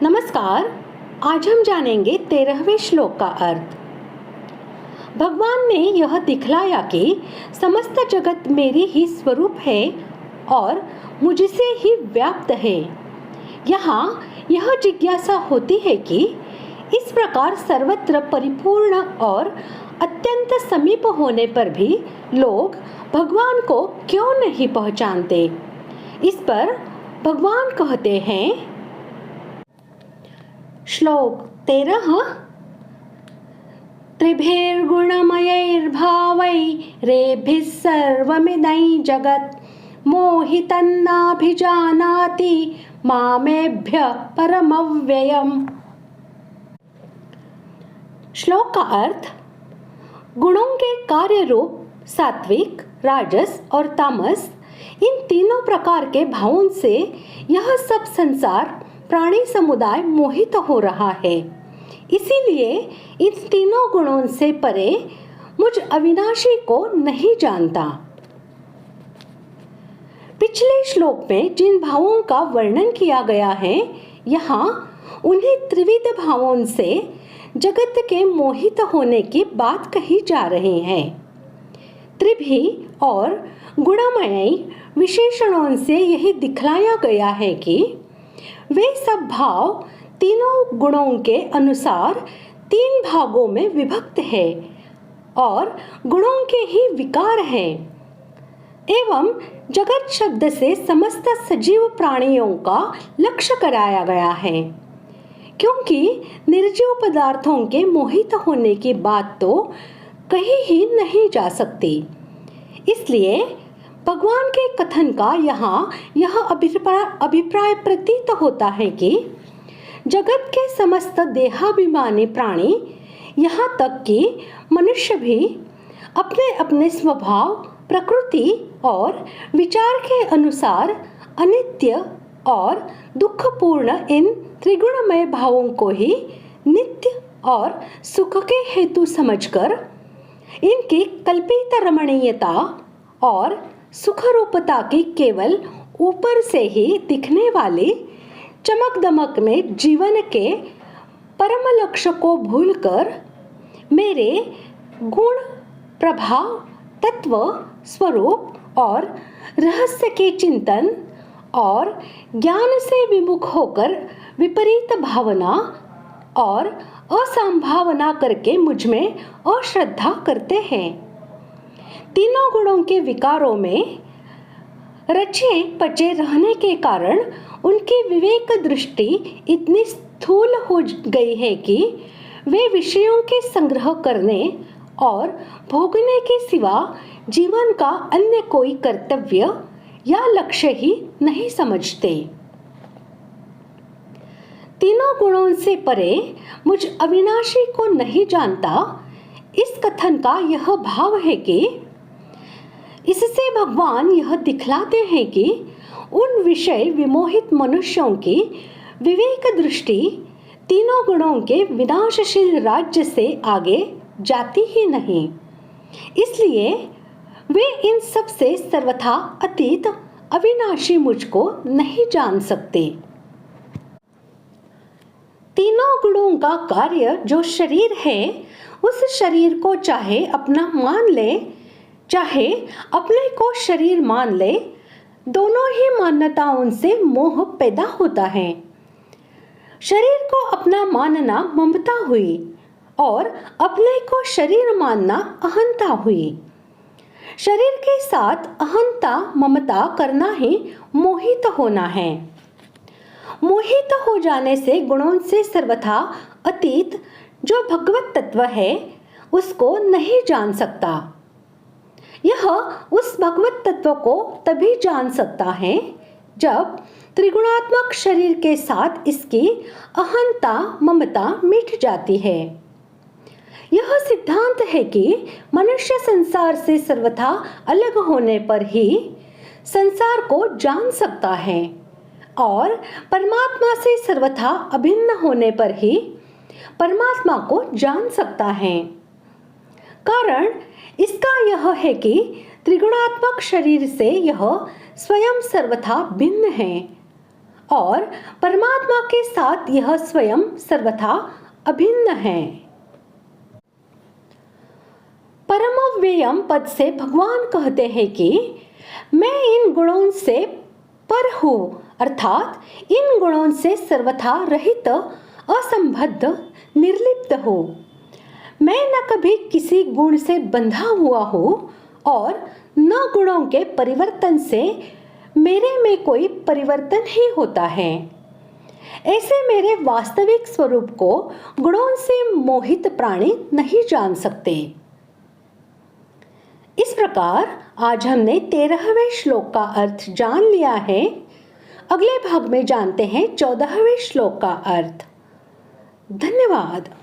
नमस्कार। आज हम जानेंगे 13वें श्लोक का अर्थ। भगवान ने यह दिखलाया कि समस्त जगत मेरी ही स्वरूप है और मुझसे ही व्याप्त है। यहाँ यह जिज्ञासा होती है कि इस प्रकार सर्वत्र परिपूर्ण और अत्यंत समीप होने पर भी लोग भगवान को क्यों नहीं पहचानते। इस पर भगवान कहते हैं, श्लोक 13 त्रिभिर्गुणमयैर्भावैरेभिः सर्वमिदं जगत् मोहितन्नाभिजानाति मामेभ्यः परमव्ययम्। श्लोक का अर्थ, गुणों के कार्य रूप सात्विक, राजस और तामस, इन तीनों प्रकार के भावों से यह सब संसार प्राणी समुदाय मोहित हो रहा है। इसीलिए इन तीनों गुणों से परे मुझ अविनाशी को नहीं जानता। पिछले श्लोक में जिन भावों का वर्णन किया गया है, यहाँ उन्हीं त्रिविध भावों से जगत के मोहित होने की बात कही जा रही है। त्रिभि और गुणमय विशेषणों से यही दिखलाया गया है कि वे सब भाव तीनों गुणों के अनुसार तीन भागों में विभक्त है और गुणों के ही विकार हैं। एवं जगत शब्द से समस्त सजीव प्राणियों का लक्ष्य कराया गया है, क्योंकि निर्जीव पदार्थों के मोहित होने की बात तो कही ही नहीं जा सकती। इसलिए भगवान के कथन का यहाँ यह अभिप्राय प्रतीत होता है कि जगत के समस्त देहाभिमानी प्राणी, यहाँ तक कि मनुष्य भी अपने अपने स्वभाव, प्रकृति और विचार के अनुसार अनित्य और दुखपूर्ण इन त्रिगुणमय भावों को ही नित्य और सुख के हेतु समझकर इनकी कल्पित रमणीयता और सुख रूपता की केवल ऊपर से ही दिखने वाली चमक दमक में जीवन के परम लक्ष्य को भूलकर मेरे गुण, प्रभाव, तत्व, स्वरूप और रहस्य के चिंतन और ज्ञान से विमुख होकर विपरीत भावना और असंभावना करके मुझ में अश्रद्धा करते हैं। तीनों गुणों के विकारों में रचे पचे रहने के कारण उनकी विवेक दृष्टि इतनी स्थूल हो गई है कि वे विषयों के संग्रह करने और भोगने के सिवा जीवन का अन्य कोई कर्तव्य या लक्ष्य ही नहीं समझते। तीनों गुणों से परे मुझ अविनाशी को नहीं जानता, इस कथन का यह भाव है कि इससे भगवान यह दिखलाते हैं कि उन विषय विमोहित मनुष्यों की विवेक दृष्टि तीनों गुणों के विनाशशील राज्य से आगे जाती ही नहीं। इसलिए वे इन सब से सर्वथा अतीत अविनाशी मुझको नहीं जान सकते। तीनों गुणों का कार्य जो शरीर है, उस शरीर को चाहे अपना मान ले, चाहे अपने को शरीर मान ले, दोनों ही मान्यताओं से मोह पैदा होता है। शरीर को अपना मानना ममता हुई और अपने को शरीर मानना अहंता हुई। शरीर के साथ अहंता ममता करना ही मोहित होना है। मोहित हो जाने से गुणों से सर्वथा अतीत जो भगवत तत्व है, उसको नहीं जान सकता। यह उस भगवत तत्व को तभी जान सकता है जब त्रिगुणात्मक शरीर के साथ इसकी अहंता ममता मिट जाती है। यह सिद्धांत है कि मनुष्य संसार से सर्वथा अलग होने पर ही संसार को जान सकता है और परमात्मा से सर्वथा अभिन्न होने पर ही परमात्मा को जान सकता है। कारण इसका यह है कि त्रिगुणात्मक शरीर से यह स्वयं सर्वथा भिन्न है और परमात्मा के साथ यह स्वयं सर्वथा अभिन्न है। परमव्ययम पद से भगवान कहते हैं कि मैं इन गुणों से पर हूँ, अर्थात इन गुणों से सर्वथा रहित, असंबद्ध, निर्लिप्त हूँ। मैं न कभी किसी गुण से बंधा हुआ हूँ और न गुणों के परिवर्तन से मेरे में कोई परिवर्तन ही होता है। ऐसे मेरे वास्तविक स्वरूप को गुणों से मोहित प्राणी नहीं जान सकते। इस प्रकार आज हमने 13वें श्लोक का अर्थ जान लिया है। अगले भाग में जानते हैं 14वें श्लोक का अर्थ। धन्यवाद।